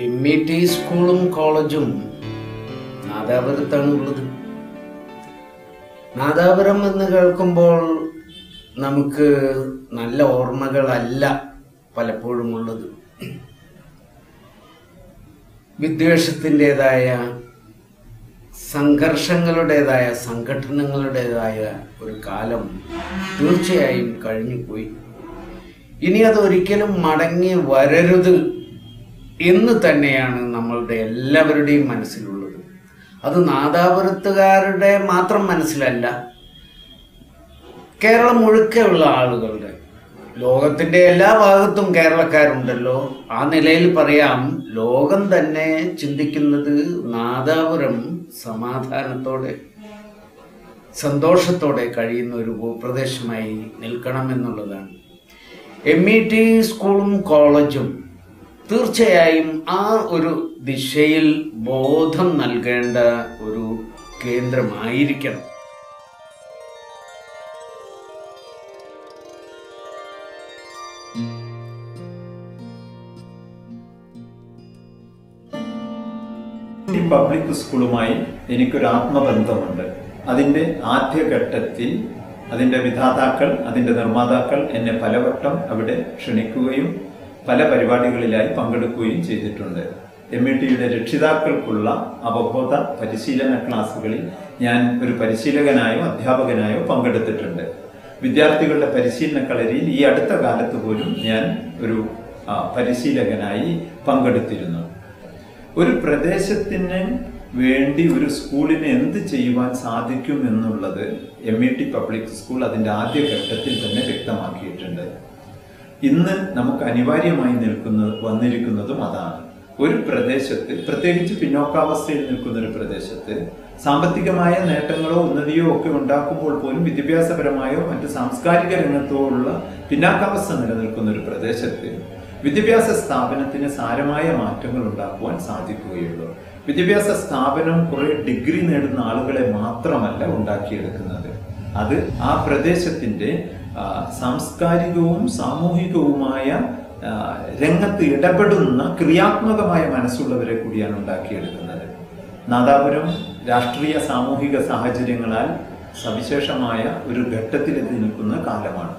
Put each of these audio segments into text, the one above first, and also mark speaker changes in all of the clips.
Speaker 1: MIT സ്കൂളും കോളേജും നാദാപുരത്താണുള്ളത്. നാദാപുരം എന്ന് കേൾക്കുമ്പോൾ നമുക്ക് നല്ല ഓർമ്മകളല്ല പലപ്പോഴും ഉള്ളത്. വിദ്വേഷത്തിൻ്റെതായ, സംഘർഷങ്ങളുടേതായ, സംഘടനകളുടേതായ ഒരു കാലം തീർച്ചയായും കഴിഞ്ഞുപോയി. ഇനി അതൊരിക്കലും മടങ്ങി വരരുത് എന്ന് തന്നെയാണ് നമ്മളുടെ എല്ലാവരുടെയും മനസ്സിലുള്ളത്. അത് നാദാപുരത്തുകാരുടെ മാത്രം മനസ്സിലല്ല, കേരളം മുഴുക്കെയുള്ള ആളുകളുടെ, ലോകത്തിൻ്റെ എല്ലാ ഭാഗത്തും കേരളക്കാരുണ്ടല്ലോ. ആ നിലയിൽ പറയാം, ലോകം തന്നെ ചിന്തിക്കുന്നത് നാദാപുരം സമാധാനത്തോടെ സന്തോഷത്തോടെ കഴിയുന്ന ഒരു ഭൂപ്രദേശമായി നിൽക്കണമെന്നുള്ളതാണ്. MIT സ്കൂളും കോളേജും തീർച്ചയായും ആ ഒരു ദിശയിൽ ബോധം നൽകേണ്ട ഒരു കേന്ദ്രമായിരിക്കണം.
Speaker 2: പബ്ലിക് സ്കൂളുമായി എനിക്കൊരു ആത്മബന്ധമുണ്ട്. അതിൻ്റെ ആദ്യഘട്ടത്തിൽ അതിൻ്റെ വിധാതാക്കൾ, അതിൻ്റെ നിർമ്മാതാക്കൾ എന്നെ പലവട്ടം അവിടെ ക്ഷണിക്കുകയും പല പരിപാടികളിലായി പങ്കെടുക്കുകയും ചെയ്തിട്ടുണ്ട്. MITയുടെ രക്ഷിതാക്കൾക്കുള്ള അവബോധ പരിശീലന ക്ലാസ്സുകളിൽ ഞാൻ ഒരു പരിശീലകനായോ അധ്യാപകനായോ പങ്കെടുത്തിട്ടുണ്ട്. വിദ്യാർത്ഥികളുടെ പരിശീലന കളരിയിൽ ഈ അടുത്ത കാലത്ത് പോലും ഞാൻ ഒരു പരിശീലകനായി പങ്കെടുത്തിരുന്നു. ഒരു പ്രദേശത്തിന് വേണ്ടി ഒരു സ്കൂളിന് എന്ത് ചെയ്യുവാൻ സാധിക്കും എന്നുള്ളത് MIT പബ്ലിക് സ്കൂൾ അതിൻ്റെ ആദ്യഘട്ടത്തിൽ തന്നെ വ്യക്തമാക്കിയിട്ടുണ്ട്. ഇന്ന് നമുക്ക് അനിവാര്യമായി വന്നിരിക്കുന്നതും അതാണ്. ഒരു പ്രദേശത്ത്, പ്രത്യേകിച്ച് പിന്നോക്കാവസ്ഥയിൽ നിൽക്കുന്ന ഒരു പ്രദേശത്ത്, സാമ്പത്തികമായ നേട്ടങ്ങളോ ഉന്നതിയോ ഒക്കെ ഉണ്ടാക്കുമ്പോൾ പോലും വിദ്യാഭ്യാസപരമായോ മറ്റ് സാംസ്കാരിക രംഗത്തോ ഉള്ള പിന്നാക്കാവസ്ഥ നിലനിൽക്കുന്ന ഒരു പ്രദേശത്ത് വിദ്യാഭ്യാസ സ്ഥാപനത്തിന് സാരമായ മാറ്റങ്ങൾ ഉണ്ടാക്കുവാൻ സാധിക്കുകയുള്ളൂ. വിദ്യാഭ്യാസ സ്ഥാപനം കുറെ ഡിഗ്രി നേടുന്ന ആളുകളെ മാത്രമല്ല ഉണ്ടാക്കിയെടുക്കുന്നത്. അത് ആ പ്രദേശത്തിൻ്റെ സാംസ്കാരികവും സാമൂഹികവുമായ രംഗത്ത് ഇടപെടുന്ന ക്രിയാത്മകമായ മനസ്സുള്ളവരെ കൂടിയാണ് ഉണ്ടാക്കിയെടുക്കുന്നത്. നാദാപുരം രാഷ്ട്രീയ സാമൂഹിക സാഹചര്യങ്ങളാൽ സവിശേഷമായ ഒരു ഘട്ടത്തിലെത്തി നിൽക്കുന്ന കാലമാണ്.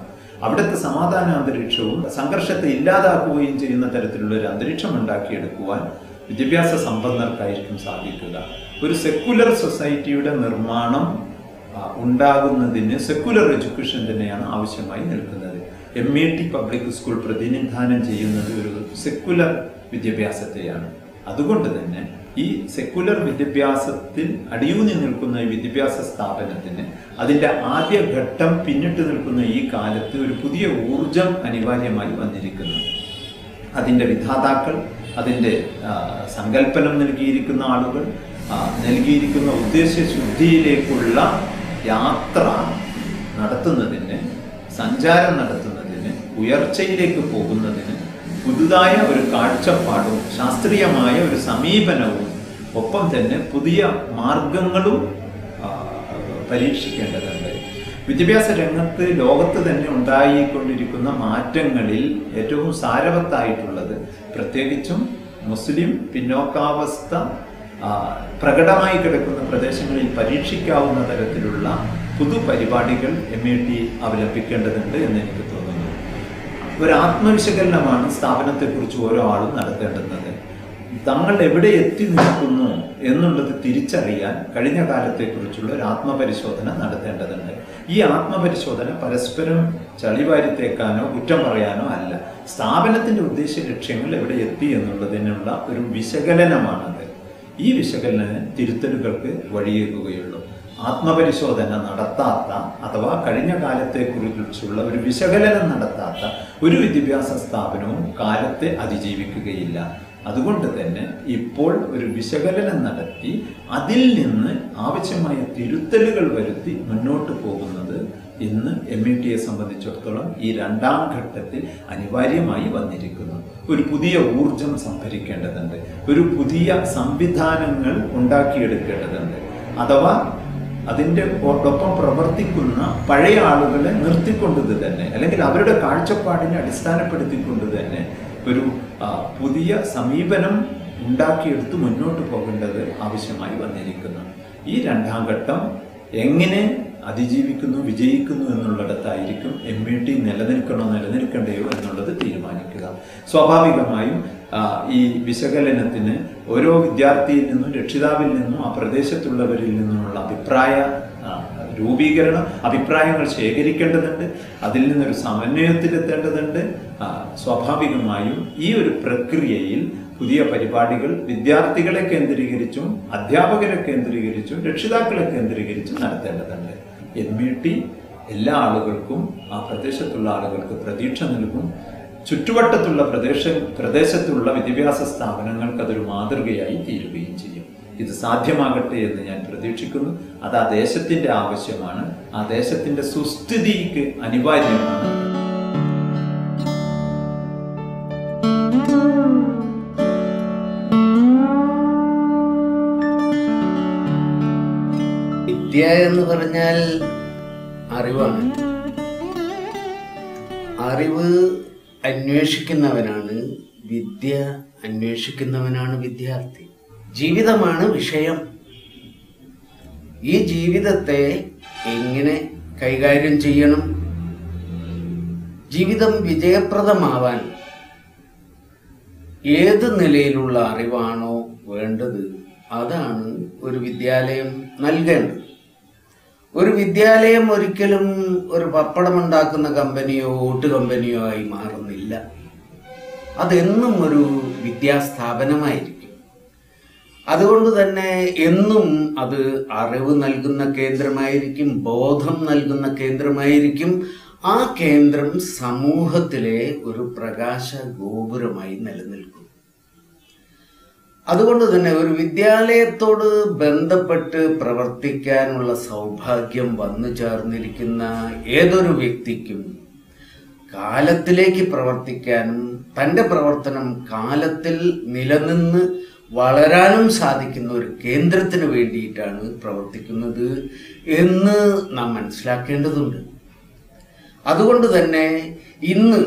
Speaker 2: അവിടുത്തെ സമാധാന അന്തരീക്ഷവും സംഘർഷത്തെ ഇല്ലാതാക്കുകയും ചെയ്യുന്ന തരത്തിലുള്ള ഒരു അന്തരീക്ഷം ഉണ്ടാക്കിയെടുക്കുവാൻ വിദ്യാഭ്യാസ സമ്പന്നർക്കായിരിക്കും സാധിക്കുക. ഒരു സെക്കുലർ സൊസൈറ്റിയുടെ നിർമ്മാണം ഉണ്ടാകുന്നതിന് സെക്കുലർ എഡ്യൂക്കേഷൻ തന്നെയാണ് ആവശ്യമായി നിൽക്കുന്നത്. MIT പബ്ലിക് സ്കൂൾ പ്രതിനിധാനം ചെയ്യുന്നത് ഒരു സെക്കുലർ വിദ്യാഭ്യാസത്തെയാണ്. അതുകൊണ്ട് തന്നെ ഈ സെക്കുലർ വിദ്യാഭ്യാസത്തിൽ അടിയൂന്നി നിൽക്കുന്ന ഈ വിദ്യാഭ്യാസ സ്ഥാപനത്തിന് അതിൻ്റെ ആദ്യഘട്ടം പിന്നിട്ട് നിൽക്കുന്ന ഈ കാലത്ത് ഒരു പുതിയ ഊർജം അനിവാര്യമായി വന്നിരിക്കുന്നു. അതിൻ്റെ വിധാതാക്കൾ, അതിൻ്റെ സങ്കല്പനം നൽകിയിരിക്കുന്ന ആളുകൾ, നൽകിയിരിക്കുന്ന ഉദ്ദേശ്യശുദ്ധിയിലേക്കുള്ള യാത്ര നടത്തുന്നതിന്, സഞ്ചാരം നടത്തുന്നതിന്, ഉയർച്ചയിലേക്ക് പോകുന്നതിന് പുതുതായ ഒരു കാഴ്ചപ്പാടും ശാസ്ത്രീയമായ ഒരു സമീപനവും ഒപ്പം തന്നെ പുതിയ മാർഗങ്ങളും പരീക്ഷിക്കേണ്ടതുണ്ട്. വിദ്യാഭ്യാസ രംഗത്ത് ലോകത്ത് തന്നെ ഉണ്ടായിക്കൊണ്ടിരിക്കുന്ന മാറ്റങ്ങളിൽ ഏറ്റവും സാരവത്തായിട്ടുള്ളത്, പ്രത്യേകിച്ചും മുസ്ലിം പിന്നോക്കാവസ്ഥ പ്രകടമായി കിടക്കുന്ന പ്രദേശങ്ങളിൽ പരീക്ഷിക്കാവുന്ന തരത്തിലുള്ള പുതുപരിപാടികൾ MIT അവലംബിക്കേണ്ടതുണ്ട് എന്ന് എനിക്ക് തോന്നുന്നു. ഒരു ആത്മവിശകലനമാണ് സ്ഥാപനത്തെക്കുറിച്ച് ഓരോ ആളും നടത്തേണ്ടുന്നത്. തങ്ങൾ എവിടെ എത്തി നിൽക്കുന്നു എന്നുള്ളത് തിരിച്ചറിയാൻ കഴിഞ്ഞ കാലത്തെക്കുറിച്ചുള്ള ഒരു ആത്മപരിശോധന നടത്തേണ്ടതുണ്ട്. ഈ ആത്മപരിശോധന പരസ്പരം ചളിവാരിത്തേക്കാനോ കുറ്റം പറയാനോ അല്ല, സ്ഥാപനത്തിൻ്റെ ഉദ്ദേശ ലക്ഷ്യങ്ങൾ എവിടെ എത്തി എന്നുള്ളതിനുള്ള ഒരു വിശകലനമാണത്. ഈ വിശകലനം തിരുത്തലുകൾക്ക് വഴിയേകുകയുള്ളൂ. ആത്മപരിശോധന നടത്താത്ത അഥവാ കഴിഞ്ഞ കാലത്തെക്കുറിച്ചുള്ള ഒരു വിശകലനം നടത്താത്ത ഒരു വിദ്യാഭ്യാസ സ്ഥാപനവും കാലത്തെ അതിജീവിക്കുകയില്ല. അതുകൊണ്ട് തന്നെ ഇപ്പോൾ ഒരു വിശകലനം നടത്തി അതിൽ നിന്ന് ആവശ്യമായ തിരുത്തലുകൾ വരുത്തി മുന്നോട്ട് പോകുന്നത് ഇന്ന് MITയെ സംബന്ധിച്ചിടത്തോളം ഈ രണ്ടാം ഘട്ടത്തിൽ അനിവാര്യമായി വന്നിരിക്കുന്നു. ഒരു പുതിയ ഊർജം സംഭരിക്കേണ്ടതുണ്ട്, ഒരു പുതിയ സംവിധാനങ്ങൾ ഉണ്ടാക്കിയെടുക്കേണ്ടതുണ്ട്. അഥവാ അതിൻ്റെ ഒപ്പം പ്രവർത്തിക്കുന്ന പഴയ ആളുകളെ നിർത്തിക്കൊണ്ട് തന്നെ, അല്ലെങ്കിൽ അവരുടെ കാഴ്ചപ്പാടിനെ അടിസ്ഥാനപ്പെടുത്തിക്കൊണ്ട് തന്നെ ഒരു പുതിയ സമീപനം ഉണ്ടാക്കിയെടുത്ത് മുന്നോട്ട് പോകേണ്ടത് ആവശ്യമായി വന്നിരിക്കുന്നു. ഈ രണ്ടാം ഘട്ടം എങ്ങനെ അതിജീവിക്കുന്നു, വിജയിക്കുന്നു എന്നുള്ളിടത്തായിരിക്കും MIT നിലനിൽക്കണ്ടയോ എന്നുള്ളത് തീരുമാനിക്കുക. സ്വാഭാവികമായും ഈ വിശകലനത്തിന് ഓരോ വിദ്യാർത്ഥിയിൽ നിന്നും, രക്ഷിതാവിൽ നിന്നും, ആ പ്രദേശത്തുള്ളവരിൽ നിന്നുമുള്ള അഭിപ്രായങ്ങൾ ശേഖരിക്കേണ്ടതുണ്ട്. അതിൽ നിന്നൊരു സമന്വയത്തിലെത്തേണ്ടതുണ്ട്. സ്വാഭാവികമായും ഈ ഒരു പ്രക്രിയയിൽ പുതിയ പരിപാടികൾ വിദ്യാർത്ഥികളെ കേന്ദ്രീകരിച്ചും അധ്യാപകരെ കേന്ദ്രീകരിച്ചും രക്ഷിതാക്കളെ കേന്ദ്രീകരിച്ചും നടത്തേണ്ടതുണ്ട്. MIT എല്ലാ ആളുകൾക്കും, ആ പ്രദേശത്തുള്ള ആളുകൾക്ക് പ്രതീക്ഷ നൽകും. ചുറ്റുവട്ടത്തുള്ള പ്രദേശത്തുള്ള വിദ്യാഭ്യാസ സ്ഥാപനങ്ങൾക്ക് അതൊരു മാതൃകയായി തീരുകയും ചെയ്യും. ഇത് സാധ്യമാകട്ടെ എന്ന് ഞാൻ പ്രതീക്ഷിക്കുന്നു. അത് ആ ദേശത്തിന്റെ ആവശ്യമാണ്, ആ ദേശത്തിന്റെ സുസ്ഥിതിക്ക് അനിവാര്യമാണ്.
Speaker 1: വിദ്യ എന്ന് പറഞ്ഞാൽ അറിവാണ്. അറിവ് അന്വേഷിക്കുന്നവനാണ് വിദ്യ അന്വേഷിക്കുന്നവനാണ് വിദ്യാർത്ഥി. ജീവിതമാണ് വിഷയം. ഈ ജീവിതത്തെ എങ്ങനെ കൈകാര്യം ചെയ്യണം, ജീവിതം വിജയപ്രദമാവാൻ ഏത് നിലയിലുള്ള അറിവാണോ വേണ്ടത് അതാണ് ഒരു വിദ്യാലയം നൽകേണ്ടത്. ഒരു വിദ്യാലയം ഒരിക്കലും ഒരു പപ്പടമുണ്ടാക്കുന്ന കമ്പനിയോ ഓട്ട് കമ്പനിയോ ആയി മാറുന്നില്ല. അതെന്നും ഒരു വിദ്യാസ്ഥാപനമായിരിക്കും. അതുകൊണ്ട് തന്നെ എന്നും അത് അറിവ് നൽകുന്ന കേന്ദ്രമായിരിക്കും, ബോധം നൽകുന്ന കേന്ദ്രമായിരിക്കും. ആ കേന്ദ്രം സമൂഹത്തിലെ ഒരു പ്രകാശ ഗോപുരമായി നിലനിൽക്കും. അതുകൊണ്ട് തന്നെ ഒരു വിദ്യാലയത്തോട് ബന്ധപ്പെട്ട് പ്രവർത്തിക്കാനുള്ള സൗഭാഗ്യം വന്നു ചേർന്നിരിക്കുന്ന ഏതൊരു വ്യക്തിക്കും കാലത്തിലേക്ക് പ്രവർത്തിക്കാനും തൻ്റെ പ്രവർത്തനം കാലത്തിൽ നിലനിന്ന് വളരാനും സാധിക്കുന്ന ഒരു കേന്ദ്രത്തിന് വേണ്ടിയിട്ടാണ് പ്രവർത്തിക്കുന്നത് എന്ന് നാം മനസ്സിലാക്കേണ്ടതുണ്ട്. അതുകൊണ്ട് തന്നെ ഇന്ന്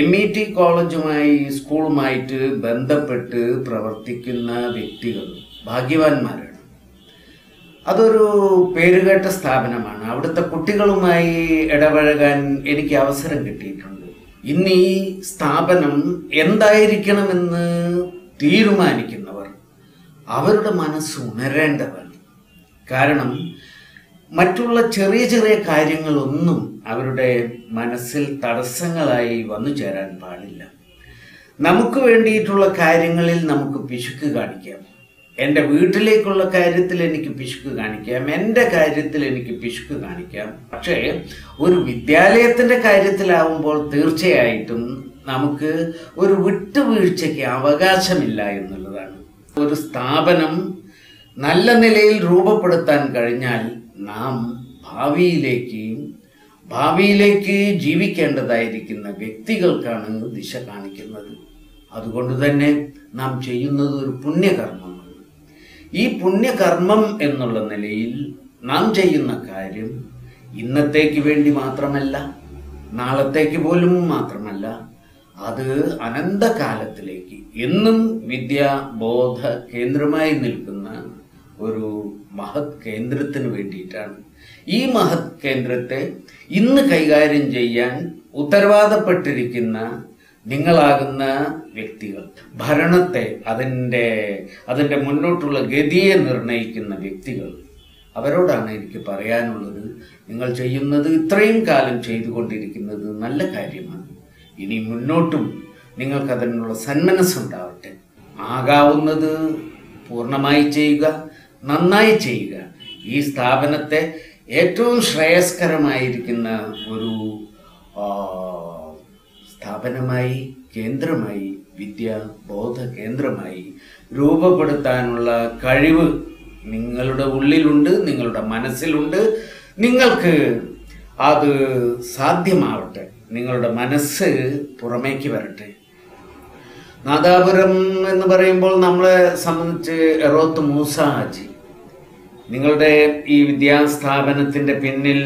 Speaker 1: MIT കോളേജുമായി, സ്കൂളുമായിട്ട് ബന്ധപ്പെട്ട് പ്രവർത്തിക്കുന്ന വ്യക്തികൾ ഭാഗ്യവാന്മാരാണ്. അതൊരു പേരുകേട്ട സ്ഥാപനമാണ്. അവിടുത്തെ കുട്ടികളുമായി ഇടപഴകാൻ എനിക്ക് അവസരം കിട്ടിയിട്ടുണ്ട്. ഇന്ന് ഈ സ്ഥാപനം എന്തായിരിക്കണമെന്ന് തീരുമാനിക്കുന്നവർ അവരുടെ മനസ്സ് ഉണരേണ്ടതാണ്. കാരണം മറ്റുള്ള ചെറിയ ചെറിയ കാര്യങ്ങളൊന്നും അവരുടെ മനസ്സിൽ തടസ്സങ്ങളായി വന്നു ചേരാൻ പാടില്ല. നമുക്ക് വേണ്ടിയിട്ടുള്ള കാര്യങ്ങളിൽ നമുക്ക് പിശുക്ക് കാണിക്കാം. എൻ്റെ വീട്ടിലേക്കുള്ള കാര്യത്തിൽ എനിക്ക് പിശുക്ക് കാണിക്കാം, എൻ്റെ കാര്യത്തിൽ എനിക്ക് പിശുക്ക് കാണിക്കാം. പക്ഷേ ഒരു വിദ്യാലയത്തിൻ്റെ കാര്യത്തിലാവുമ്പോൾ തീർച്ചയായിട്ടും നമുക്ക് ഒരു വിട്ടുവീഴ്ചയ്ക്ക് അവകാശമില്ല എന്നുള്ളതാണ്. ഒരു സ്ഥാപനം നല്ല നിലയിൽ രൂപപ്പെടുത്താൻ കഴിഞ്ഞാൽ നാം ഭാവിയിലേക്ക് ജീവിക്കേണ്ടതായിരിക്കുന്ന വ്യക്തികൾക്കാണ് ദിശ കാണിക്കുന്നത്. അതുകൊണ്ട് തന്നെ നാം ചെയ്യുന്നത് ഒരു പുണ്യകർമ്മമാണ്. ഈ പുണ്യകർമ്മം എന്നുള്ള നിലയിൽ നാം ചെയ്യുന്ന കാര്യം ഇന്നത്തേക്ക് വേണ്ടി മാത്രമല്ല, നാളത്തേക്ക് പോലും മാത്രമല്ല, അത് അനന്തകാലത്തിലേക്ക് എന്നും വിദ്യാബോധ കേന്ദ്രമായി നിൽക്കുന്ന ഒരു മഹത് കേന്ദ്രത്തിന് വേണ്ടിയിട്ടാണ്. ഈ മഹത് കേന്ദ്രത്തെ ഇന്ന് കൈകാര്യം ചെയ്യാൻ ഉത്തരവാദപ്പെട്ടിരിക്കുന്ന നിങ്ങളാകുന്ന വ്യക്തികൾ, ഭരണത്തെ അതിൻ്റെ മുന്നോട്ടുള്ള ഗതിയെ നിർണയിക്കുന്ന വ്യക്തികൾ, അവരോടാണ് എനിക്ക് പറയാനുള്ളത്. നിങ്ങൾ ചെയ്യുന്നത്, ഇത്രയും കാലം ചെയ്തുകൊണ്ടിരിക്കുന്നത് നല്ല കാര്യമാണ്. ഇനി മുന്നോട്ടും നിങ്ങൾക്കതിനുള്ള സന്മനസ്സുണ്ടാവട്ടെ. ആകാവുന്നത് പൂർണ്ണമായി ചെയ്യുക, നന്നായി ചെയ്യുക. ഈ സ്ഥാപനത്തെ ഏറ്റവും ശ്രേയസ്കരമായിരിക്കുന്ന ഒരു സ്ഥാപനമായി, കേന്ദ്രമായി, വിദ്യാബോധ കേന്ദ്രമായി രൂപപ്പെടുത്താനുള്ള കഴിവ് നിങ്ങളുടെ ഉള്ളിലുണ്ട്, നിങ്ങളുടെ മനസ്സിലുണ്ട്. നിങ്ങൾക്ക് അത് സാധ്യമാവട്ടെ. നിങ്ങളുടെ മനസ്സ് പുറമേക്ക് വരട്ടെ. നാദാപുരം എന്ന് പറയുമ്പോൾ നമ്മളെ സംബന്ധിച്ച് എറോത്ത് മൂസ ഹാജി, നിങ്ങളുടെ ഈ വിദ്യാസ്ഥാപനത്തിന്റെ പിന്നിൽ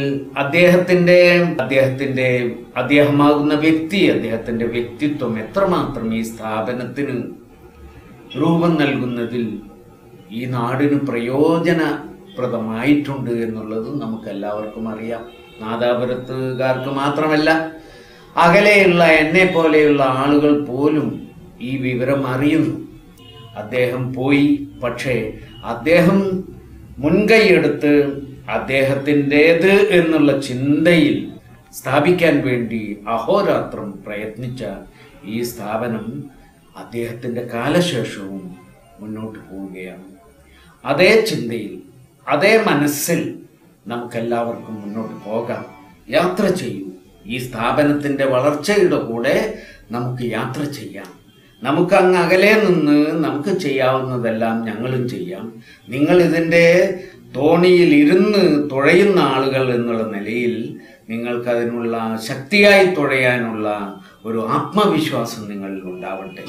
Speaker 1: അദ്ദേഹമാകുന്ന വ്യക്തി, അദ്ദേഹത്തിന്റെ വ്യക്തിത്വം എത്രമാത്രം ഈ സ്ഥാപനത്തിന് രൂപം നൽകുന്നതിൽ ഈ നാടിന് പ്രയോജനപ്രദമായിട്ടുണ്ട് എന്നുള്ളത് നമുക്കെല്ലാവർക്കും അറിയാം. നാദാപുരത്തുകാർക്ക് മാത്രമല്ല, അകലെയുള്ള എന്നെ പോലെയുള്ള ആളുകൾ പോലും ഈ വിവരം അറിയുന്നു. അദ്ദേഹം പോയി, പക്ഷേ അദ്ദേഹം മുൻകൈയെടുത്ത് അദ്ദേഹത്തിൻ്റേത് എന്നുള്ള ചിന്തയിൽ സ്ഥാപിക്കാൻ വേണ്ടി അഹോരാത്രം പ്രയത്നിച്ച ഈ സ്ഥാപനം അദ്ദേഹത്തിൻ്റെ കാലശേഷവും മുന്നോട്ട് പോവുകയാണ്. അതേ ചിന്തയിൽ, അതേ മനസ്സിൽ നമുക്കെല്ലാവർക്കും മുന്നോട്ട് പോകാം. യാത്ര ചെയ്യൂ. ഈ സ്ഥാപനത്തിൻ്റെ വളർച്ചയുടെ കൂടെ നമുക്ക് യാത്ര ചെയ്യാം. നമുക്ക് അങ്ങ് അകലെ നിന്ന് നമുക്ക് ചെയ്യാവുന്നതെല്ലാം ഞങ്ങളും ചെയ്യാം. നിങ്ങൾ ഇതിൻ്റെ തോണിയിൽ ഇരുന്ന് തുഴയുന്ന ആളുകൾ എന്നുള്ള നിലയിൽ നിങ്ങൾക്കതിനുള്ള ശക്തിയായി തുഴയാനുള്ള ഒരു ആത്മവിശ്വാസം നിങ്ങളിൽ ഉണ്ടാവട്ടെ.